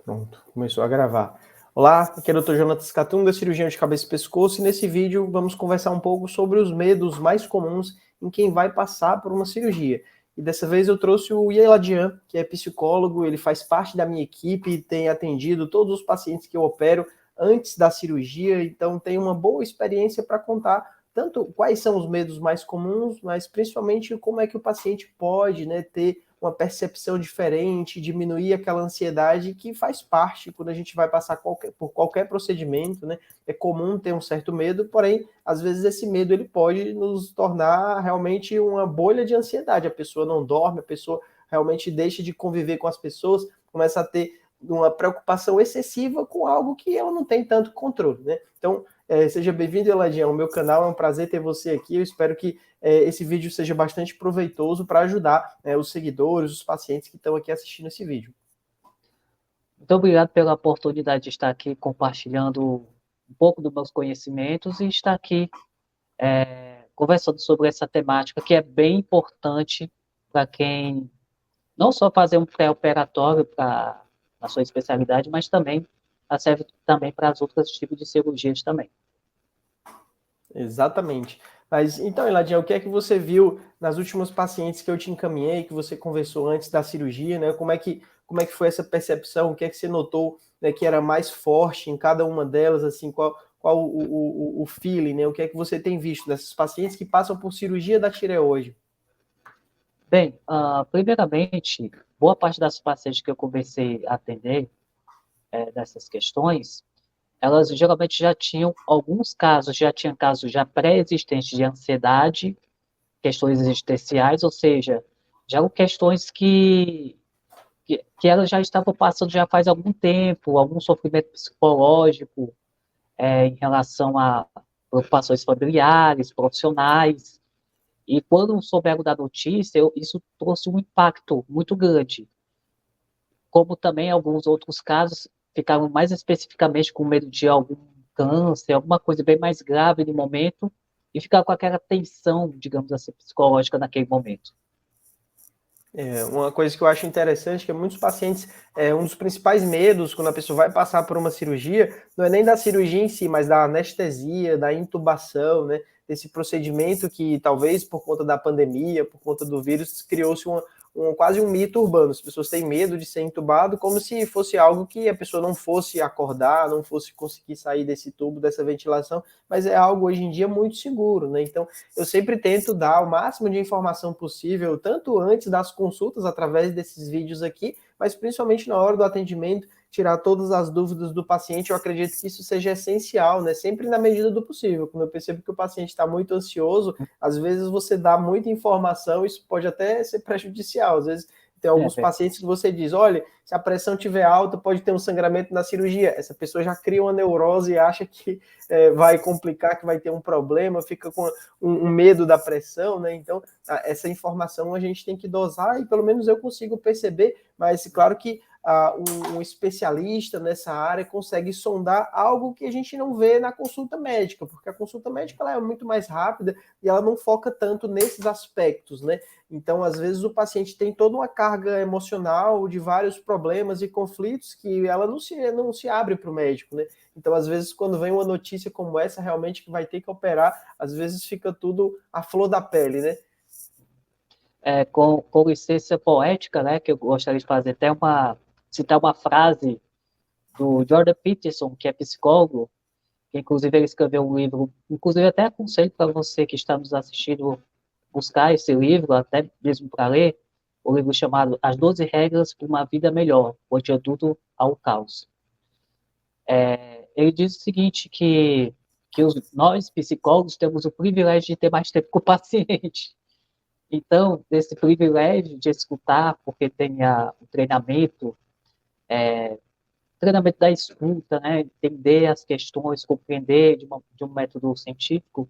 Pronto, começou a gravar. Olá, aqui é o Dr. Jonatas Catunga, cirurgião de cabeça e pescoço, e nesse vídeo vamos conversar um pouco sobre os medos mais comuns em quem vai passar por uma cirurgia. E dessa vez eu trouxe o Ieladian, que é psicólogo, ele faz parte da minha equipe e tem atendido todos os pacientes que eu opero antes da cirurgia, então tem uma boa experiência para contar tanto quais são os medos mais comuns, mas principalmente como é que o paciente pode, né, ter uma percepção diferente, diminuir aquela ansiedade que faz parte quando a gente vai passar por qualquer procedimento, né? É comum ter um certo medo, porém, às vezes esse medo ele pode nos tornar realmente uma bolha de ansiedade. A pessoa não dorme, a pessoa realmente deixa de conviver com as pessoas, começa a ter uma preocupação excessiva com algo que ela não tem tanto controle, né? Então, seja bem-vindo, Eladinha, ao meu canal, é um prazer ter você aqui, eu espero que esse vídeo seja bastante proveitoso para ajudar os seguidores, os pacientes que estão aqui assistindo esse vídeo. Muito obrigado pela oportunidade de estar aqui compartilhando um pouco dos meus conhecimentos e estar aqui conversando sobre essa temática que é bem importante para quem não só fazer um pré-operatório na sua especialidade, mas também serve também para os outros tipos de cirurgias também. Exatamente. Mas então, Eladinha, o que é que você viu nas últimas pacientes que eu te encaminhei, que você conversou antes da cirurgia, né? Como é que foi essa percepção? O que é que você notou, né, que era mais forte em cada uma delas, assim, qual o feeling, né? O que é que você tem visto dessas pacientes que passam por cirurgia da tireoide? Bem, primeiramente, boa parte das pacientes que eu comecei a atender dessas questões, elas geralmente já tinham, alguns casos, já tinham casos já pré-existentes de ansiedade, questões existenciais, ou seja, já eram questões que elas já estavam passando já faz algum tempo, algum sofrimento psicológico em relação a preocupações familiares, profissionais, e quando souberam da notícia, isso trouxe um impacto muito grande, como também alguns outros casos ficaram mais especificamente com medo de algum câncer, alguma coisa bem mais grave no momento, e ficar com aquela tensão, digamos assim, psicológica naquele momento. Uma coisa que eu acho interessante é que muitos pacientes, um dos principais medos quando a pessoa vai passar por uma cirurgia, não é nem da cirurgia em si, mas da anestesia, da intubação, né? Desse procedimento que talvez por conta da pandemia, por conta do vírus, criou-se quase um mito urbano. As pessoas têm medo de ser entubado como se fosse algo que a pessoa não fosse acordar, não fosse conseguir sair desse tubo, dessa ventilação, mas é algo hoje em dia muito seguro, né? Então, eu sempre tento dar o máximo de informação possível, tanto antes das consultas, através desses vídeos aqui, mas principalmente na hora do atendimento, tirar todas as dúvidas do paciente. Eu acredito que isso seja essencial, né? Sempre na medida do possível. Quando eu percebo que o paciente está muito ansioso, às vezes você dá muita informação, isso pode até ser prejudicial. Às vezes tem alguns pacientes que você diz, olha, se a pressão estiver alta, pode ter um sangramento na cirurgia. Essa pessoa já cria uma neurose e acha que vai complicar, que vai ter um problema, fica com um medo da pressão, né? Então, essa informação a gente tem que dosar e pelo menos eu consigo perceber, mas claro que um especialista nessa área consegue sondar algo que a gente não vê na consulta médica, porque a consulta médica ela é muito mais rápida e ela não foca tanto nesses aspectos, né? Então, às vezes, o paciente tem toda uma carga emocional de vários problemas e conflitos que ela não se abre para o médico, né? Então, às vezes, quando vem uma notícia como essa, realmente que vai ter que operar, às vezes fica tudo à flor da pele, né? Com licença poética, né, que eu gostaria de fazer até citar uma frase do Jordan Peterson, que é psicólogo, que inclusive ele escreveu um livro, inclusive até aconselho para você que está nos assistindo buscar esse livro, até mesmo para ler, o livro chamado As 12 Regras para uma Vida Melhor, o Antídoto ao Caos. Ele diz o seguinte, que nós, psicólogos, temos o privilégio de ter mais tempo com o paciente. Então, esse privilégio de escutar, porque tem o treinamento da escuta, né, entender as questões, compreender de um método científico,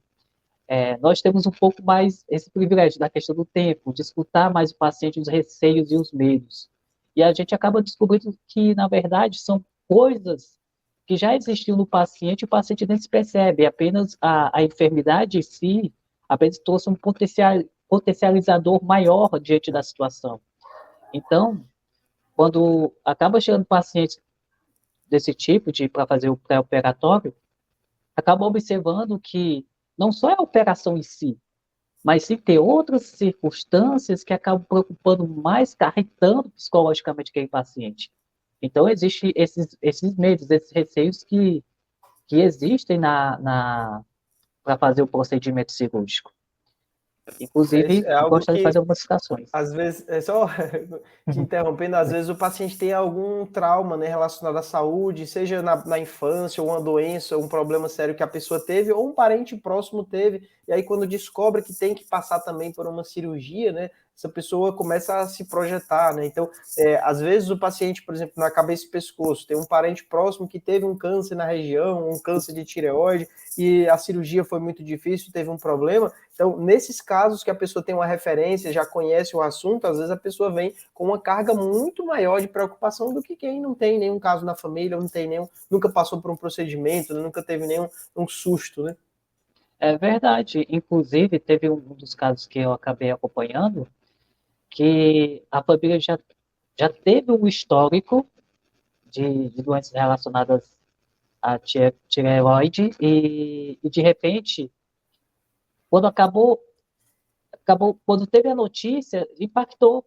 nós temos um pouco mais esse privilégio da questão do tempo, de escutar mais o paciente, os receios e os medos. E a gente acaba descobrindo que, na verdade, são coisas que já existiam no paciente e o paciente nem se percebe, apenas a enfermidade em si apenas trouxe um potencializador maior diante da situação. Então, quando acaba chegando pacientes desse tipo, para fazer o pré-operatório, acabam observando que não só é a operação em si, mas sim ter outras circunstâncias que acabam preocupando mais, carregando psicologicamente aquele paciente. Então, existem esses medos, esses receios que existem para fazer o procedimento cirúrgico. Inclusive, É algo gostaria de fazer que algumas citações. às vezes, é só te interrompendo, às vezes o paciente tem algum trauma, né, relacionado à saúde, seja na infância, ou uma doença, ou um problema sério que a pessoa teve, ou um parente próximo teve, e aí quando descobre que tem que passar também por uma cirurgia, né, essa pessoa começa a se projetar, né, então, às vezes o paciente, por exemplo, na cabeça e pescoço, tem um parente próximo que teve um câncer na região, um câncer de tireoide, e a cirurgia foi muito difícil, teve um problema. Então, nesses casos que a pessoa tem uma referência, já conhece o assunto, às vezes a pessoa vem com uma carga muito maior de preocupação do que quem não tem nenhum caso na família, não tem nenhum, nunca passou por um procedimento, nunca teve nenhum um susto, né? É verdade. Inclusive, teve um dos casos que eu acabei acompanhando, que a família já teve um histórico de doenças relacionadas à tireoide e, de repente, quando quando teve a notícia, impactou.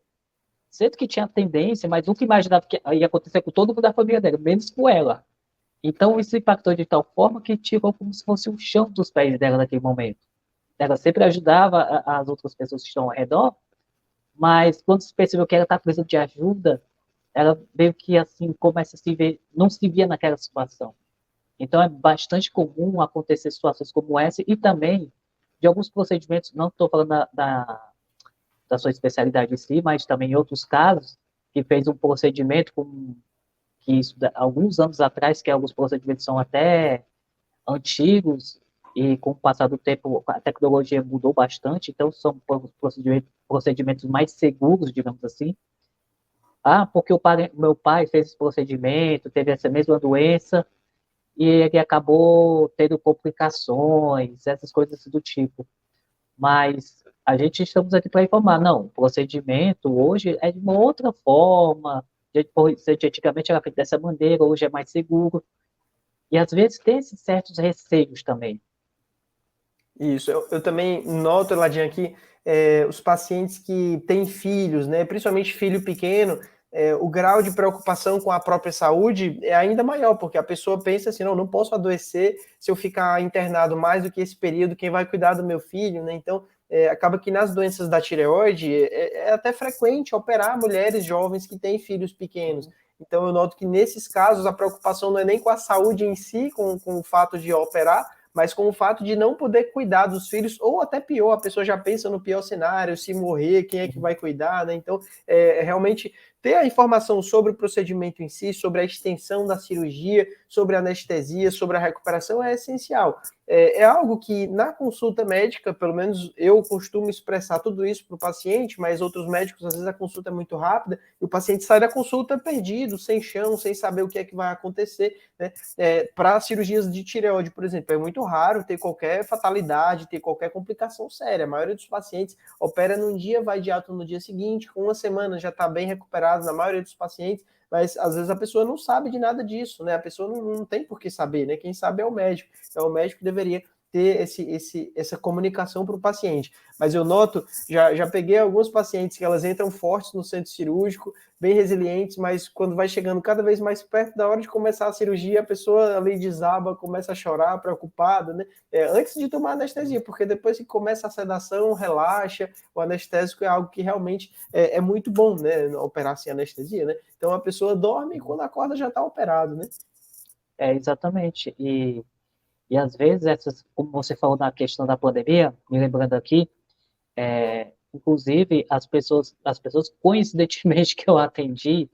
Sendo que tinha tendência, mas nunca imaginava que ia acontecer com todo mundo da família dela, menos com ela. Então, isso impactou de tal forma que tirou como se fosse o chão dos pés dela naquele momento. Ela sempre ajudava as outras pessoas que estão ao redor, mas quando se percebeu que ela estava precisando de ajuda, ela meio que assim começa a se ver, não se via naquela situação. Então é bastante comum acontecer situações como essa e também de alguns procedimentos, não estou falando da sua especialidade em si, mas também em outros casos, que fez um procedimento com que isso, alguns anos atrás, que alguns procedimentos são até antigos e com o passar do tempo a tecnologia mudou bastante, então são procedimentos mais seguros, digamos assim. Ah, porque meu pai fez esse procedimento, teve essa mesma doença e ele acabou tendo complicações, essas coisas do tipo. Mas a gente estamos aqui para informar, não, o procedimento hoje é de uma outra forma, antigamente era feito dessa maneira, hoje é mais seguro. E às vezes tem esses certos receios também. Isso, eu também noto, Ladinha, aqui, os pacientes que têm filhos, né, principalmente filho pequeno, o grau de preocupação com a própria saúde é ainda maior, porque a pessoa pensa assim, não posso adoecer se eu ficar internado mais do que esse período, quem vai cuidar do meu filho, né? Então, acaba que nas doenças da tireoide é até frequente operar mulheres jovens que têm filhos pequenos. Então, eu noto que nesses casos a preocupação não é nem com a saúde em si, com o fato de operar, mas com o fato de não poder cuidar dos filhos, ou até pior, a pessoa já pensa no pior cenário, se morrer, quem é que vai cuidar, né? Então, realmente ter a informação sobre o procedimento em si, sobre a extensão da cirurgia, sobre a anestesia, sobre a recuperação é essencial. É algo que na consulta médica, pelo menos eu costumo expressar tudo isso para o paciente, mas outros médicos, às vezes a consulta é muito rápida e o paciente sai da consulta perdido, sem chão, sem saber o que é que vai acontecer, né? Para cirurgias de tireoide, por exemplo, é muito raro ter qualquer fatalidade, ter qualquer complicação séria. A maioria dos pacientes opera num dia, vai de alta no dia seguinte, com uma semana já está bem recuperado na maioria dos pacientes, mas às vezes a pessoa não sabe de nada disso, né? A pessoa não tem por que saber, né? Quem sabe é o médico. Então, o médico deveria ter essa comunicação para o paciente. Mas eu noto, já peguei alguns pacientes que elas entram fortes no centro cirúrgico, bem resilientes, mas quando vai chegando cada vez mais perto da hora de começar a cirurgia, a pessoa ali desaba, começa a chorar, preocupada, né? Antes de tomar anestesia, porque depois que começa a sedação, relaxa, o anestésico é algo que realmente é muito bom, né? Operar sem anestesia, né? Então a pessoa dorme e quando acorda já está operado, né? Exatamente. E às vezes, como você falou na questão da pandemia, me lembrando aqui, inclusive as pessoas coincidentemente que eu atendi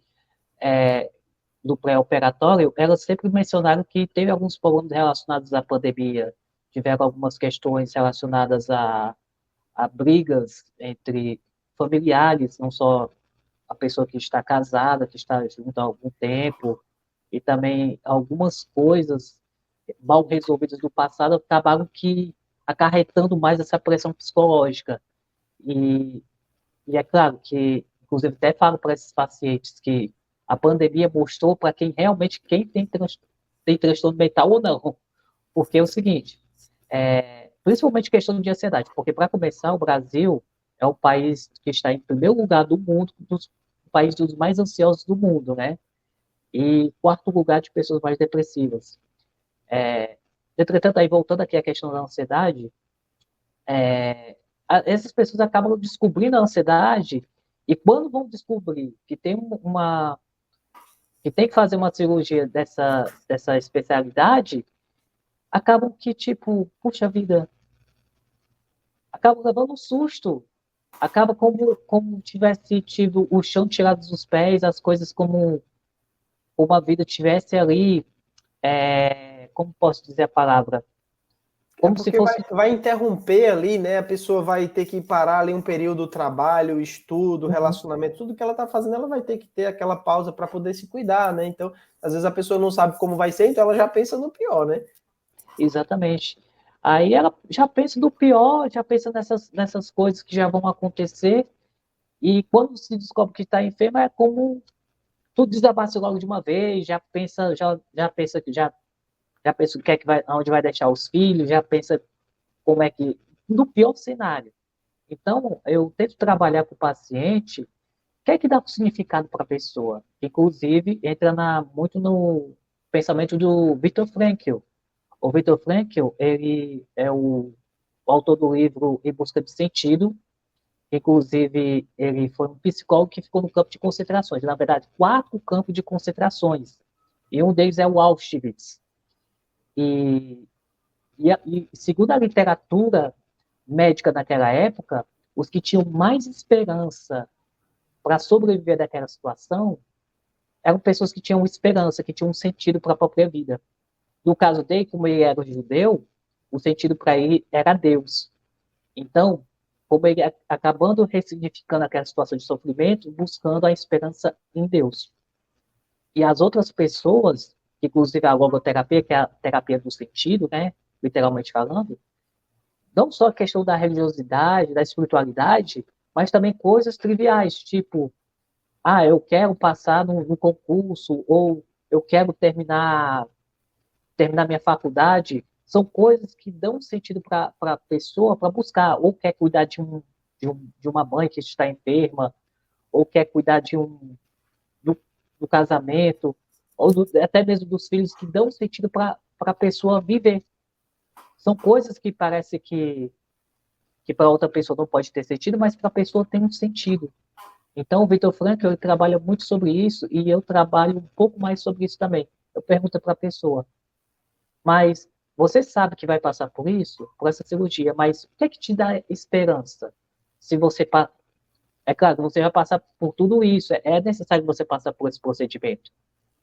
do pré-operatório, elas sempre mencionaram que teve alguns problemas relacionados à pandemia, tiveram algumas questões relacionadas a brigas entre familiares, não só a pessoa que está casada, que está junto há algum tempo, e também algumas coisas mal resolvidas do passado acabaram que acarretando mais essa pressão psicológica. E, e é claro que, inclusive, até falo para esses pacientes que A pandemia mostrou para quem realmente tem transtorno mental ou não. Porque é o seguinte, principalmente questão de ansiedade, porque para começar, o Brasil é o país que está em primeiro lugar do mundo, dos países dos mais ansiosos do mundo, né? E quarto lugar de pessoas mais depressivas. Entretanto, aí voltando aqui à questão da ansiedade, essas pessoas acabam descobrindo a ansiedade e quando vão descobrir que que tem que fazer uma cirurgia dessa especialidade, acabam que, tipo, puxa vida, acabam levando um susto, acaba como tivesse tido o chão tirado dos pés, as coisas como a vida tivesse ali, como posso dizer a palavra? É Como se porque fosse... vai interromper ali, né? A pessoa vai ter que parar ali um período do trabalho, estudo, Uhum, relacionamento, tudo que ela está fazendo, ela vai ter que ter aquela pausa para poder se cuidar, né? Então, às vezes a pessoa não sabe como vai ser, então ela já pensa no pior, né? exatamente. Aí ela já pensa no pior, já pensa nessas coisas que já vão acontecer, e quando se descobre que está enferma, é como tudo desabasse logo de uma vez, já pensa que já pensa o que é que vai, onde vai deixar os filhos, já pensa como é que, no pior cenário. Então, eu tento trabalhar com o paciente, o que é que dá significado para a pessoa? Inclusive, entra muito no pensamento do Viktor Frankl. O Viktor Frankl, ele é o autor do livro Em Busca de Sentido. Inclusive, ele foi um psicólogo que ficou no campo de concentrações. Na verdade, 4 campos de concentrações. E um deles é o Auschwitz. E, e segundo a literatura médica naquela época, os que tinham mais esperança para sobreviver daquela situação eram pessoas que tinham esperança, que tinham um sentido para a própria vida. No caso dele, como ele era judeu, o sentido para ele era Deus. Então, como ele acabando ressignificando aquela situação de sofrimento, buscando a esperança em Deus. E as outras pessoas, inclusive a logoterapia, que é a terapia do sentido, né, literalmente falando, não só a questão da religiosidade, da espiritualidade, mas também coisas triviais, tipo, eu quero passar no concurso, ou eu quero terminar minha faculdade, são coisas que dão sentido para a pessoa para buscar, ou quer cuidar de uma mãe que está enferma, ou quer cuidar do, do casamento, ou até mesmo dos filhos que dão sentido para a pessoa viver. São coisas que parece que para outra pessoa não pode ter sentido, mas para a pessoa tem um sentido. Então, o Viktor Frankl ele trabalha muito sobre isso e eu trabalho um pouco mais sobre isso também. Eu pergunto para a pessoa, mas você sabe que vai passar por isso, por essa cirurgia, mas o que é que te dá esperança? Se você é claro, você vai passar por tudo isso, é necessário você passar por esse procedimento.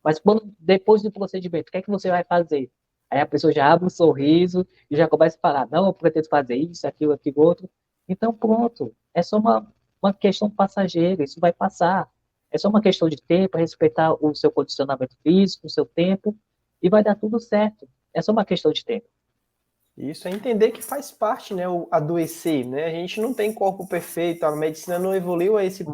Mas depois do procedimento, o que é que você vai fazer? Aí a pessoa já abre um sorriso e já começa a falar, não, eu pretendo fazer isso, aquilo, outro. Então, pronto. É só uma questão passageira, isso vai passar. É só uma questão de tempo, respeitar o seu condicionamento físico, o seu tempo, e vai dar tudo certo. É só uma questão de tempo. Isso é entender que faz parte, né, o adoecer, né? A gente não tem corpo perfeito, a medicina não evoluiu a esse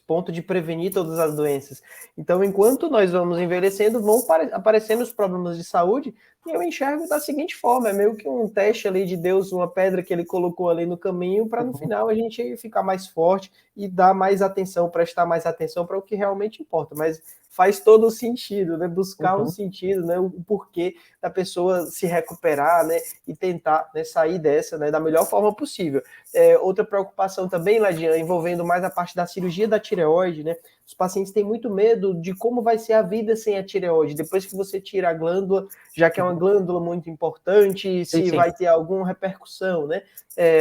ponto de prevenir todas as doenças. Então, enquanto nós vamos envelhecendo, vão aparecendo os problemas de saúde, e eu enxergo da seguinte forma, é meio que um teste ali de Deus, uma pedra que ele colocou ali no caminho, para no final a gente ficar mais forte e dar mais atenção, prestar mais atenção para o que realmente importa. Mas faz todo o sentido, né? Buscar um sentido, né? O porquê da pessoa se recuperar, né? E tentar, né, sair dessa, né, da melhor forma possível. Outra preocupação também, Ladian, envolvendo mais a parte da cirurgia da tireoide, né? Os pacientes têm muito medo de como vai ser a vida sem a tireoide. Depois que você tira a glândula, já que é uma glândula muito importante, se Sim. vai ter alguma repercussão, né?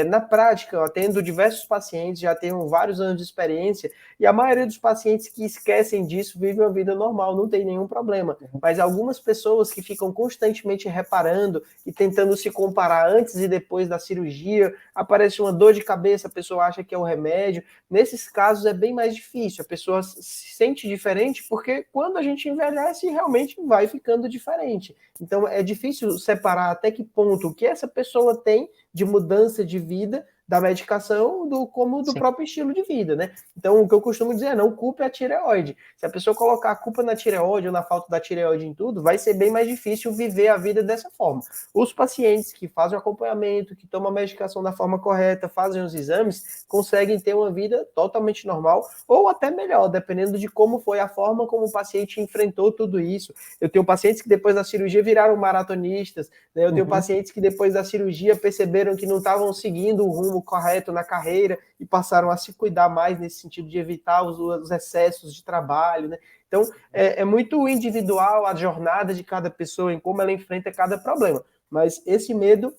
Na prática, eu atendo diversos pacientes, já tenho vários anos de experiência, e a maioria dos pacientes que esquecem disso vivem uma vida normal, não tem nenhum problema. Mas algumas pessoas que ficam constantemente reparando e tentando se comparar antes e depois da cirurgia, aparece uma dor de cabeça, a pessoa acha que é o remédio. Nesses casos é bem mais difícil, a pessoa se sente diferente porque quando a gente envelhece realmente vai ficando diferente. Então é difícil separar até que ponto o que essa pessoa tem de mudança de vida da medicação como do Sim. próprio estilo de vida, né? Então, o que eu costumo dizer é, não culpe a tireoide. Se a pessoa colocar a culpa na tireoide ou na falta da tireoide em tudo, vai ser bem mais difícil viver a vida dessa forma. Os pacientes que fazem o acompanhamento, que tomam a medicação da forma correta, fazem os exames, conseguem ter uma vida totalmente normal ou até melhor, dependendo de como foi a forma como o paciente enfrentou tudo isso. Eu tenho pacientes que depois da cirurgia viraram maratonistas, né? Eu tenho pacientes que depois da cirurgia perceberam que não estavam seguindo o rumo correto na carreira e passaram a se cuidar mais nesse sentido de evitar os excessos de trabalho, né? Então, é muito individual a jornada de cada pessoa em como ela enfrenta cada problema. Mas esse medo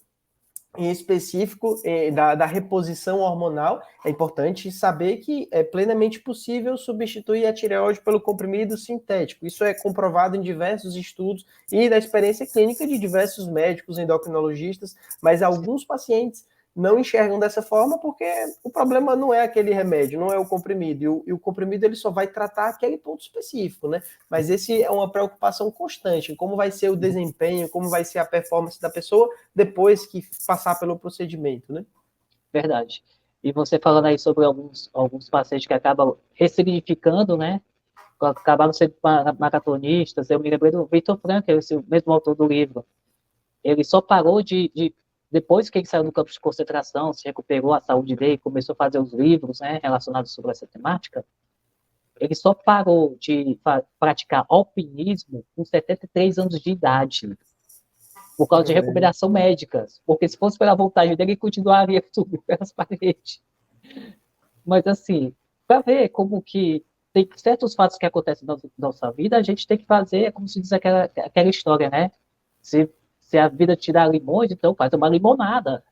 em específico da reposição hormonal, é importante saber que é plenamente possível substituir a tireoide pelo comprimido sintético. Isso é comprovado em diversos estudos e da experiência clínica de diversos médicos endocrinologistas, mas alguns pacientes não enxergam dessa forma porque o problema não é aquele remédio, não é o comprimido, e o comprimido ele só vai tratar aquele ponto específico, né? Mas esse é uma preocupação constante, em como vai ser o desempenho, como vai ser a performance da pessoa depois que passar pelo procedimento, né? Verdade. E você falando aí sobre alguns pacientes que acabam ressignificando, né? Acabaram sendo maratonistas. Eu me lembrei do Victor Frankl, esse mesmo autor do livro. Ele só parou depois que ele saiu do campo de concentração, se recuperou a saúde dele, começou a fazer os livros, né, relacionados sobre essa temática. Ele só parou de praticar alpinismo com 73 anos de idade, por causa de recomendação médica. Porque se fosse pela vontade dele, ele continuaria subindo pelas paredes. Mas, assim, para ver como que tem certos fatos que acontecem na nossa vida, a gente tem que fazer, é como se diz aquela história, né? Se a vida te dá limões, então faz uma limonada.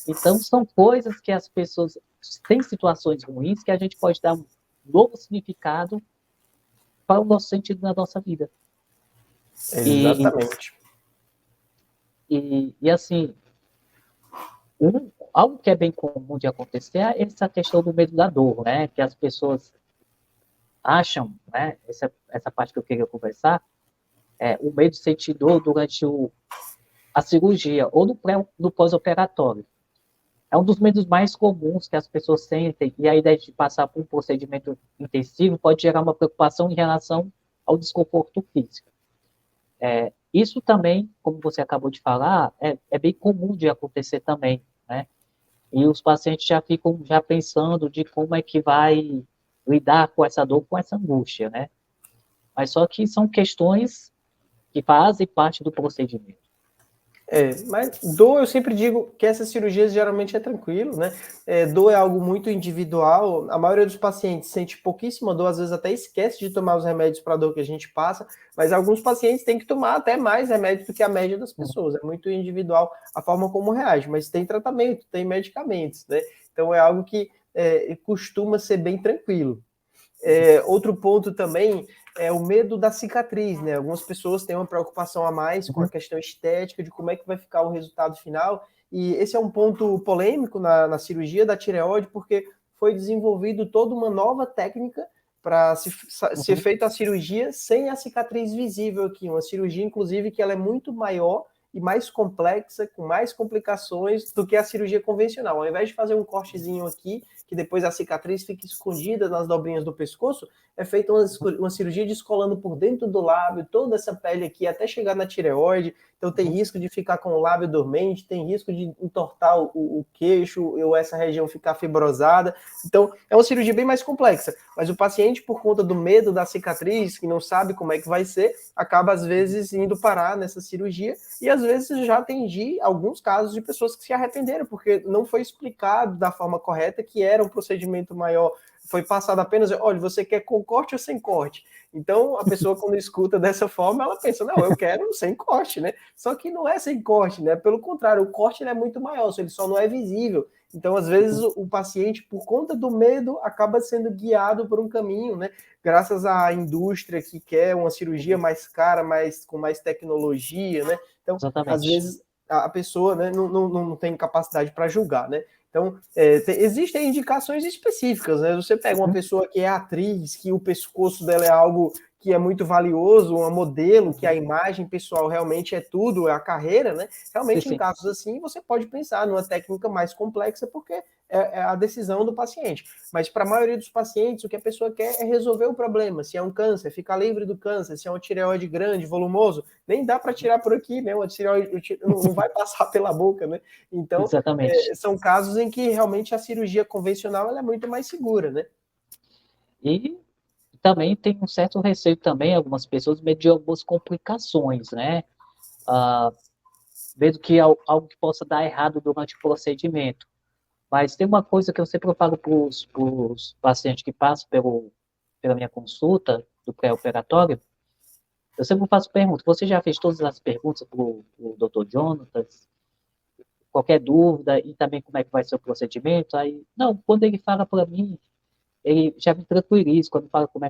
Então, são coisas que as pessoas têm situações ruins que a gente pode dar um novo significado para o nosso sentido na nossa vida. Exatamente. E assim, algo que é bem comum de acontecer é essa questão do medo da dor, né? Que as pessoas acham, né? Essa parte que eu queria conversar, o medo de sentir dor durante a cirurgia ou no pós-operatório. É um dos medos mais comuns que as pessoas sentem, e a ideia de passar por um procedimento intensivo pode gerar uma preocupação em relação ao desconforto físico. Isso também, como você acabou de falar, é bem comum de acontecer também, né? E os pacientes já ficam pensando de como é que vai lidar com essa dor, com essa angústia, né? Mas só que são questões que fazem parte do procedimento. Mas dor, eu sempre digo que essas cirurgias geralmente é tranquilo, né? Dor é algo muito individual. A maioria dos pacientes sente pouquíssima dor, às vezes até esquece de tomar os remédios para dor que a gente passa, mas alguns pacientes têm que tomar até mais remédio do que a média das pessoas. É muito individual a forma como reage, mas tem tratamento, tem medicamentos, né? Então é algo que costuma ser bem tranquilo. Outro ponto também é o medo da cicatriz, né? Algumas pessoas têm uma preocupação a mais com a questão estética, de como é que vai ficar o resultado final, e esse é um ponto polêmico na cirurgia da tireoide, porque foi desenvolvido toda uma nova técnica para ser feita a cirurgia sem a cicatriz visível aqui, uma cirurgia, inclusive, que ela é muito maior e mais complexa, com mais complicações do que a cirurgia convencional. Ao invés de fazer um cortezinho aqui, que depois a cicatriz fica escondida nas dobrinhas do pescoço, é feita uma cirurgia descolando por dentro do lábio, toda essa pele aqui, até chegar na tireoide. Então tem risco de ficar com o lábio dormente, tem risco de entortar o queixo, ou essa região ficar fibrosada. Então é uma cirurgia bem mais complexa. Mas o paciente, por conta do medo da cicatriz, que não sabe como é que vai ser, acaba às vezes indo parar nessa cirurgia, e às vezes já atendi alguns casos de pessoas que se arrependeram, porque não foi explicado da forma correta que era um procedimento maior. Foi passado apenas, olha, você quer com corte ou sem corte? Então, a pessoa, quando escuta dessa forma, ela pensa, não, eu quero sem corte, né? Só que não é sem corte, né? Pelo contrário, o corte ele é muito maior, ele só não é visível. Então, às vezes, o paciente, por conta do medo, acaba sendo guiado por um caminho, né? Graças à indústria que quer uma cirurgia mais cara, com mais tecnologia, né? Então, Exatamente. às vezes, a pessoa, né, não tem capacidade para julgar, né? Então, existem indicações específicas, né? Você pega uma pessoa que é atriz, que o pescoço dela é algo que é muito valioso, um modelo, que a imagem pessoal realmente é tudo, é a carreira, né? Realmente, em casos assim, você pode pensar numa técnica mais complexa, porque é a decisão do paciente. Mas para a maioria dos pacientes, o que a pessoa quer é resolver o problema. Se é um câncer, ficar livre do câncer. Se é um tireoide grande, volumoso, nem dá para tirar por aqui, né? Uma tireoide não vai passar pela boca, né? Então, são casos em que realmente a cirurgia convencional ela é muito mais segura, né? E também tem um certo receio também, algumas pessoas, medo de algumas complicações, né? Medo que algo que possa dar errado durante o procedimento. Mas tem uma coisa que eu sempre falo para os pacientes que passam pela minha consulta do pré-operatório, eu sempre faço pergunta, você já fez todas as perguntas para o Dr. Jonatas? Qualquer dúvida, e também como é que vai ser o procedimento? Aí, não, quando ele fala para mim, ele já me tranquiliza, quando fala como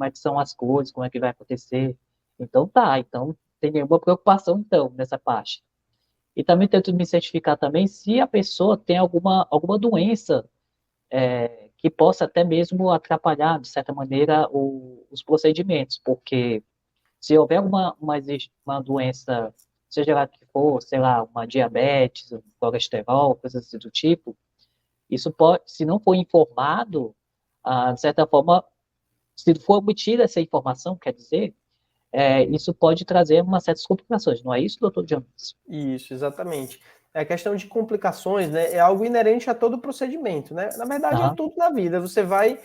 é que são as coisas, como é que vai acontecer. Então então tem nenhuma preocupação então nessa parte. E também tento me certificar também se a pessoa tem alguma doença que possa até mesmo atrapalhar, de certa maneira, os procedimentos, porque se houver uma doença, seja lá que for, sei lá, uma diabetes, um colesterol, coisas assim do tipo, isso pode, se não for informado, de certa forma, se for obtida essa informação, quer dizer, isso pode trazer umas certas complicações, não é isso, doutor Jones? Isso, exatamente. A questão de complicações, né, é algo inerente a todo procedimento, né? Na verdade, é tudo na vida. Você vai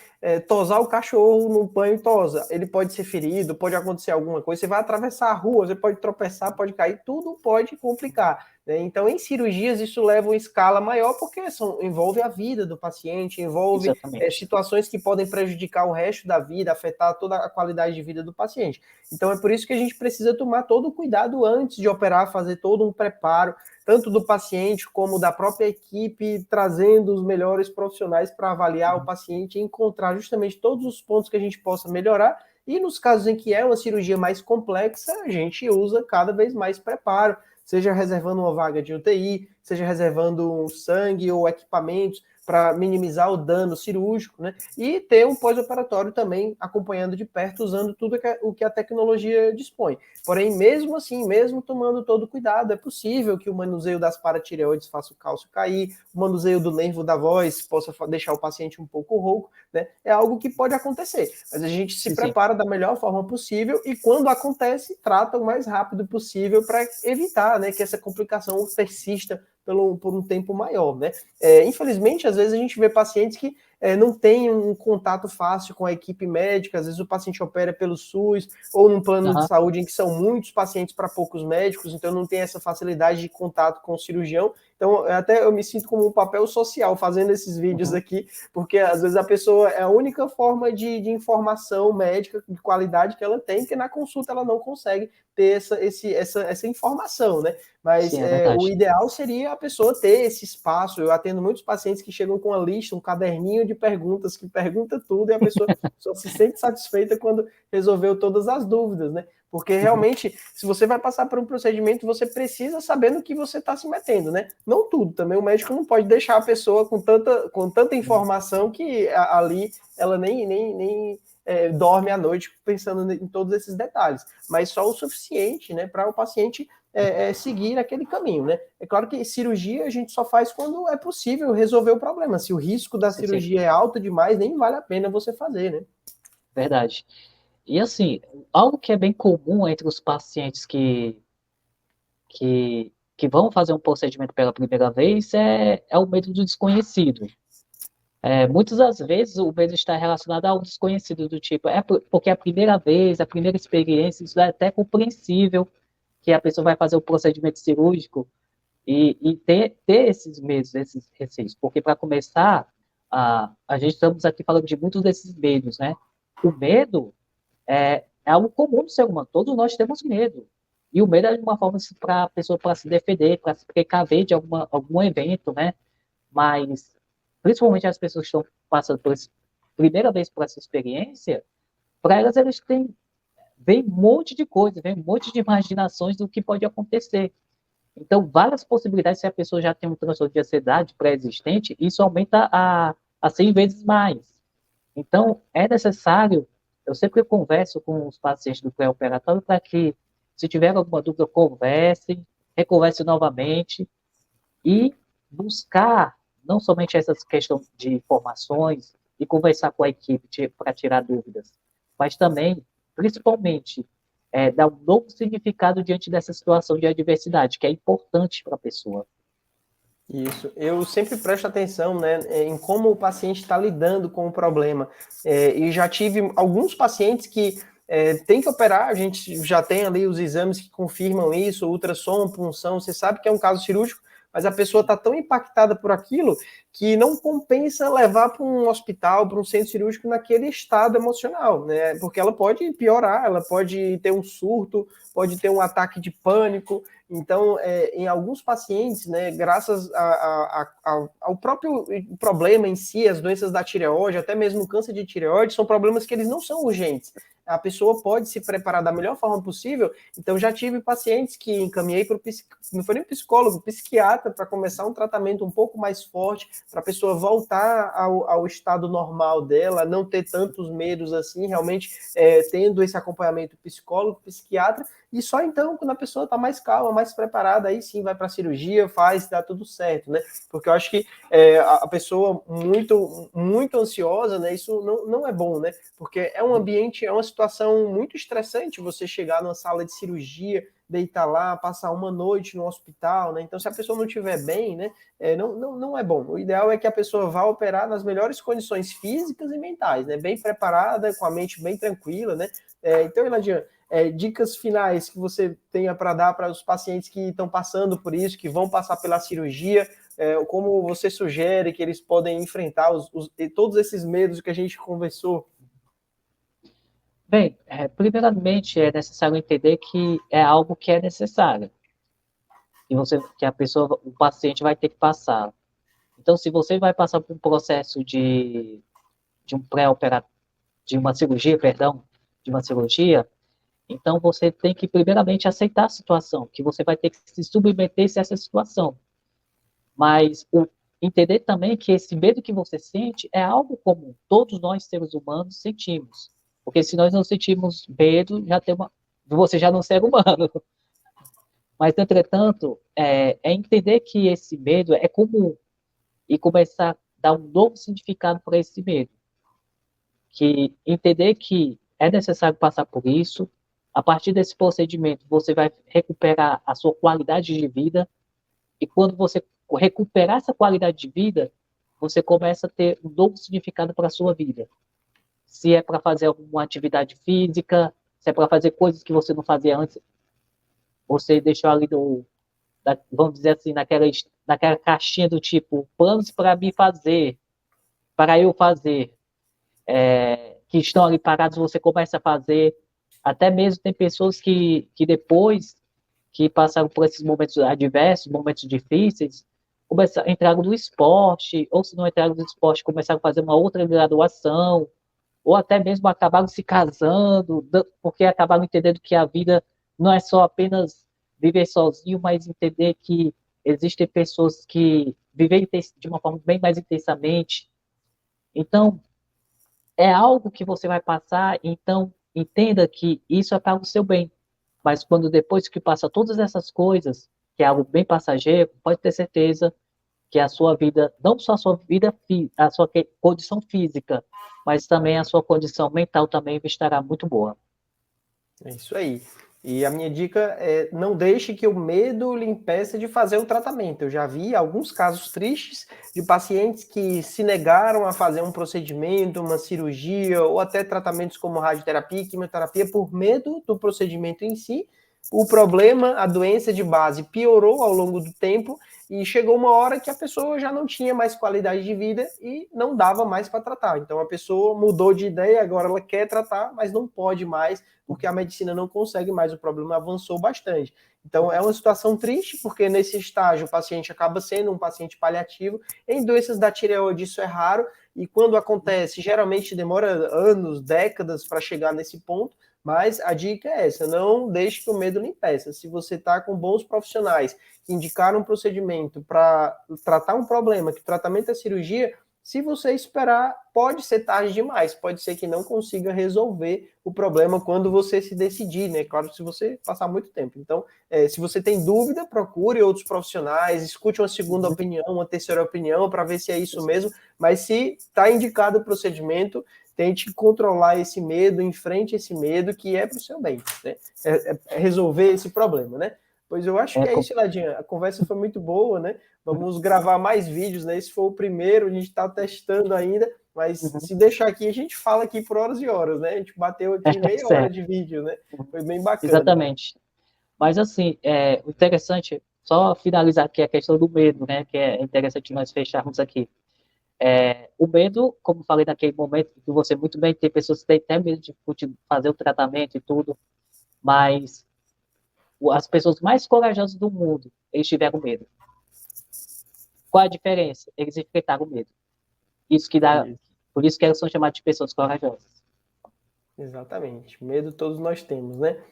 tosar o cachorro no banho e tosa. Ele pode ser ferido, pode acontecer alguma coisa. Você vai atravessar a rua, você pode tropeçar, pode cair, tudo pode complicar. Né? Então, em cirurgias, isso leva uma escala maior, porque envolve a vida do paciente, envolve situações que podem prejudicar o resto da vida, afetar toda a qualidade de vida do paciente. Então, é por isso que a gente precisa tomar todo o cuidado antes de operar, fazer todo um preparo, tanto do paciente como da própria equipe, trazendo os melhores profissionais para avaliar o paciente e encontrar justamente todos os pontos que a gente possa melhorar. E nos casos em que é uma cirurgia mais complexa, a gente usa cada vez mais preparo, seja reservando uma vaga de UTI, seja reservando sangue ou equipamentos para minimizar o dano cirúrgico, né? E ter um pós-operatório também acompanhando de perto, usando tudo o que a tecnologia dispõe. Porém, mesmo assim, mesmo tomando todo cuidado, é possível que o manuseio das paratireoides faça o cálcio cair, o manuseio do nervo da voz possa deixar o paciente um pouco rouco, né? É algo que pode acontecer, mas a gente se prepara da melhor forma possível e quando acontece, trata o mais rápido possível para evitar, né, que essa complicação persista por um tempo maior, né? Infelizmente, às vezes a gente vê pacientes que não têm um contato fácil com a equipe médica, às vezes o paciente opera pelo SUS ou num plano de saúde em que são muitos pacientes para poucos médicos, então não tem essa facilidade de contato com o cirurgião. Então, eu me sinto como um papel social fazendo esses vídeos aqui, porque às vezes a pessoa é a única forma de informação médica de qualidade que ela tem, porque na consulta ela não consegue ter essa informação, né? Mas o ideal seria a pessoa ter esse espaço. Eu atendo muitos pacientes que chegam com uma lista, um caderninho de perguntas, que pergunta tudo, e a pessoa só se sente satisfeita quando resolveu todas as dúvidas, né? Porque realmente, se você vai passar por um procedimento, você precisa saber no que você está se metendo, né? Não tudo também. O médico não pode deixar a pessoa com tanta informação que ali ela nem dorme à noite pensando em todos esses detalhes. Mas só o suficiente, né, para o paciente seguir aquele caminho, né? É claro que cirurgia a gente só faz quando é possível resolver o problema. Se o risco da cirurgia é alto demais, nem vale a pena você fazer, né? Verdade. E assim, algo que é bem comum entre os pacientes que vão fazer um procedimento pela primeira vez é o medo do desconhecido. Muitas das vezes o medo está relacionado ao desconhecido, do tipo, porque é a primeira vez, a primeira experiência, isso é até compreensível que a pessoa vai fazer o procedimento cirúrgico e ter esses medos, esses receios. Porque, para começar, a gente estamos aqui falando de muitos desses medos, né? O medo é algo comum do ser humano, todos nós temos medo. E o medo é uma forma para a pessoa para se defender, para se precaver de algum evento, né? Mas, principalmente as pessoas que estão passando primeira vez por essa experiência, para elas vem um monte de coisa, vem um monte de imaginações do que pode acontecer. Então, várias possibilidades, se a pessoa já tem um transtorno de ansiedade pré-existente, isso aumenta a 100 vezes mais. Então, é necessário Eu sempre converso com os pacientes do pré-operatório para que, se tiver alguma dúvida, conversem, reconversem novamente e buscar não somente essas questões de informações e conversar com a equipe para tirar dúvidas, mas também, principalmente, dar um novo significado diante dessa situação de adversidade, que é importante para a pessoa. Isso, eu sempre presto atenção, né, em como o paciente está lidando com o problema. E já tive alguns pacientes que tem que operar, a gente já tem ali os exames que confirmam isso, ultrassom, punção, você sabe que é um caso cirúrgico, mas a pessoa está tão impactada por aquilo que não compensa levar para um hospital, para um centro cirúrgico naquele estado emocional, né? Porque ela pode piorar, ela pode ter um surto, pode ter um ataque de pânico. Então, em alguns pacientes, né, graças ao próprio problema em si, as doenças da tireoide, até mesmo o câncer de tireoide, são problemas que eles não são urgentes. A pessoa pode se preparar da melhor forma possível. Então, já tive pacientes que encaminhei para o não foi nem psicólogo, psiquiatra, para começar um tratamento um pouco mais forte, para a pessoa voltar ao estado normal dela, não ter tantos medos assim, realmente tendo esse acompanhamento psicólogo, psiquiatra, e só então, quando a pessoa está mais calma, mais preparada, aí sim vai para a cirurgia, faz, dá tudo certo, né? Porque eu acho que a pessoa muito ansiosa, né? Isso não é bom, né? Porque é um ambiente, é uma situação muito estressante você chegar numa sala de cirurgia, deitar lá, passar uma noite no hospital, né? Então, se a pessoa não estiver bem, né? Não é bom. O ideal é que a pessoa vá operar nas melhores condições físicas e mentais, né? Bem preparada, com a mente bem tranquila, né? Então, Eladian, dicas finais que você tenha para dar para os pacientes que estão passando por isso, que vão passar pela cirurgia, como você sugere que eles podem enfrentar todos esses medos que a gente conversou? Bem, primeiramente é necessário entender que é algo que é necessário, que a pessoa, o paciente vai ter que passar. Então, se você vai passar por um processo de um pré-operatório, de uma cirurgia, perdão, de uma cirurgia, então você tem que primeiramente aceitar a situação, que você vai ter que se submeter a essa situação. Mas entender também que esse medo que você sente é algo comum, todos nós seres humanos sentimos. Porque se nós não sentimos medo, você já não é um ser humano. Mas, entretanto, entender que esse medo é comum e começar a dar um novo significado para esse medo. Que entender que é necessário passar por isso, a partir desse procedimento você vai recuperar a sua qualidade de vida, e quando você recuperar essa qualidade de vida, você começa a ter um novo significado para a sua vida. Se é para fazer alguma atividade física, se é para fazer coisas que você não fazia antes, você deixou ali vamos dizer assim, naquela caixinha do tipo, planos para me fazer, para eu fazer, que estão ali parados, você começa a fazer. Até mesmo tem pessoas que depois que passaram por esses momentos adversos, momentos difíceis, entraram no esporte, ou se não entraram no esporte, começaram a fazer uma outra graduação, ou até mesmo acabaram se casando, porque acabaram entendendo que a vida não é só apenas viver sozinho, mas entender que existem pessoas que vivem de uma forma bem mais intensamente. Então, é algo que você vai passar, então entenda que isso é para o seu bem. Mas quando depois que passa todas essas coisas, que é algo bem passageiro, pode ter certeza que a sua vida, não só a sua vida, a sua condição física, mas também a sua condição mental também estará muito boa. É isso aí. E a minha dica é não deixe que o medo lhe impeça de fazer o tratamento. Eu já vi alguns casos tristes de pacientes que se negaram a fazer um procedimento, uma cirurgia ou até tratamentos como radioterapia e quimioterapia por medo do procedimento em si. O problema, a doença de base piorou ao longo do tempo e chegou uma hora que a pessoa já não tinha mais qualidade de vida e não dava mais para tratar. Então a pessoa mudou de ideia, agora ela quer tratar, mas não pode mais porque a medicina não consegue mais, o problema avançou bastante. Então, é uma situação triste, porque nesse estágio o paciente acaba sendo um paciente paliativo. Em doenças da tireoide, isso é raro, e quando acontece, geralmente demora anos, décadas para chegar nesse ponto, mas a dica é essa, não deixe que o medo lhe impeça. Se você está com bons profissionais que indicaram um procedimento para tratar um problema, que o tratamento é cirurgia, Se você esperar, pode ser tarde demais, pode ser que não consiga resolver o problema quando você se decidir, né? Claro, se você passar muito tempo. Então, se você tem dúvida, procure outros profissionais, escute uma segunda opinião, uma terceira opinião, para ver se é isso mesmo. Mas se está indicado o procedimento, tente controlar esse medo, enfrente esse medo, que é para o seu bem, né? É resolver esse problema, né? Pois eu acho que é isso, Ladinha. A conversa foi muito boa, né? Vamos gravar mais vídeos, né? Esse foi o primeiro, a gente está testando ainda, mas se deixar aqui, a gente fala aqui por horas e horas, né? A gente bateu aqui meia hora de vídeo, né? Foi bem bacana. Exatamente. Mas, assim, o interessante, só finalizar aqui a questão do medo, né? Que é interessante nós fecharmos aqui. O medo, como falei naquele momento, que você muito bem, tem pessoas que têm até medo de fazer o tratamento e tudo, mas as pessoas mais corajosas do mundo, eles tiveram medo. Qual a diferença? Eles enfrentaram o medo. Por isso que elas são chamadas de pessoas corajosas. Exatamente. Medo todos nós temos, né?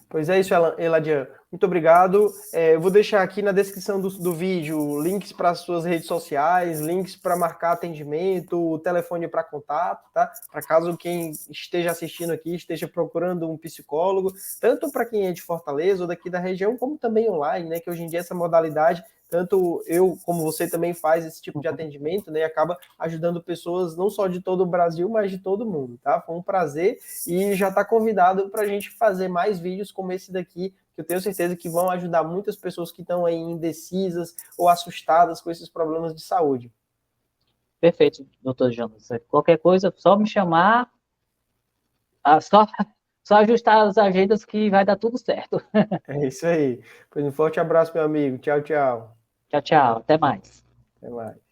Pois é isso, Eladian. Muito obrigado. Eu vou deixar aqui na descrição do vídeo links para as suas redes sociais, links para marcar atendimento, o telefone para contato, tá? Para caso quem esteja assistindo aqui esteja procurando um psicólogo, tanto para quem é de Fortaleza ou daqui da região, como também online, né? Que hoje em dia essa modalidade, tanto eu como você também faz esse tipo de atendimento, né? E acaba ajudando pessoas não só de todo o Brasil, mas de todo o mundo, tá? Foi um prazer e já está convidado para a gente fazer mais vídeos como esse daqui, que eu tenho certeza que vão ajudar muitas pessoas que estão aí indecisas ou assustadas com esses problemas de saúde. Perfeito, doutor Jonas. Qualquer coisa, só me chamar, só ajustar as agendas que vai dar tudo certo. É isso aí. Pois um forte abraço, meu amigo. Tchau, tchau. Tchau, tchau. Até mais. Até mais.